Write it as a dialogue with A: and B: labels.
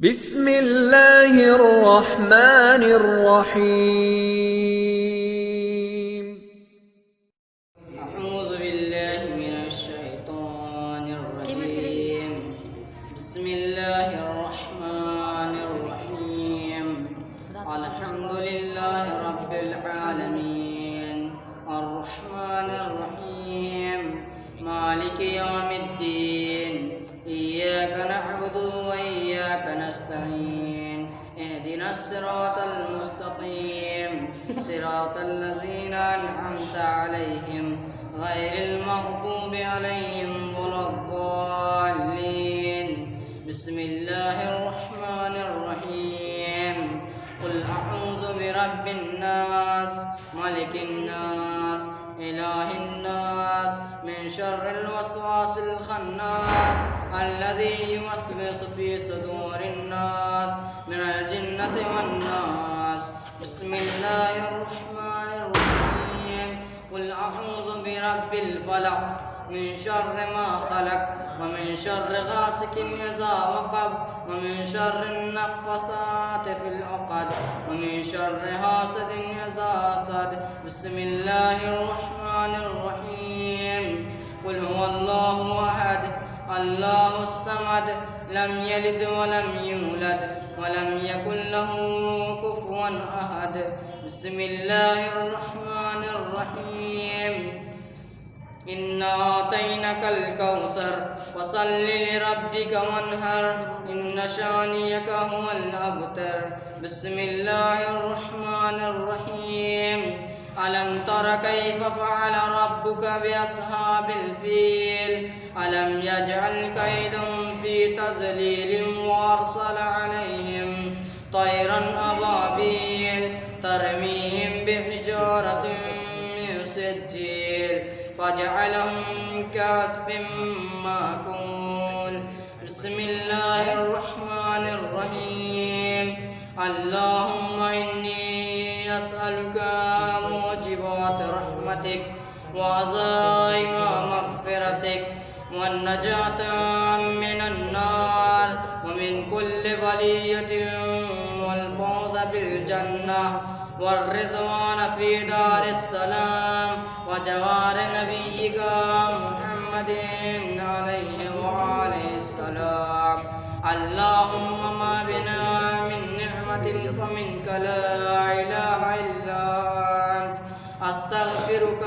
A: بسم الله الرحمن الرحيم.
B: أعوذ بالله من الشيطان الرجيم. بسم الله الرحمن الرحيم. الحمد لله رب العالمين الرحمن الرحيم مالك يوم الدين إياك نعبد وإياك نستعين اهدنا الصراط المستقيم صراط الذين أنعمت عليهم غير المغضوب عليهم ولا الضالين. بسم الله الرحمن الرحيم. قل أعوذ برب الناس ملك الناس إله الناس من شر الوسواس الخناس الذي يوسوس في صدور الناس من الجنة والناس. بسم الله الرحمن الرحيم. قل أعوذ برب الفلق من شر ما خلق ومن شر غاسق إذا وقب ومن شر النفاثات في العقد ومن شر حاسد إذا حسد. بسم الله الرحمن الرحيم. قل هو الله أحد الله الصمد لم يلد ولم يولد ولم يكن له كفوا أحد. بسم الله الرحمن الرحيم. إنا أعطيناك الكوثر فصل لربك وانحر إن شانئك هو الأبتر. بسم الله الرحمن الرحيم. ألم تر كيف فعل ربك بأصحاب الفيل ألم يجعل كيدهم في تضليل وأرسل عليهم طيرا أبابيل ترميهم بحجارة من سجيل فجعلهم كعصف مأكول. بسم الله الرحمن الرحيم. اللهم إني أسألك موجبات رحمتك وعزائم مغفرتك والنجاة من النار ومن كل بلية والفوز بالجنة والرضوان في دار السلام وجوار نبيك محمد عليه وآله السلام. اللهم ما بنا من نعمة فمنك لا إله إلا أنت أستغفرك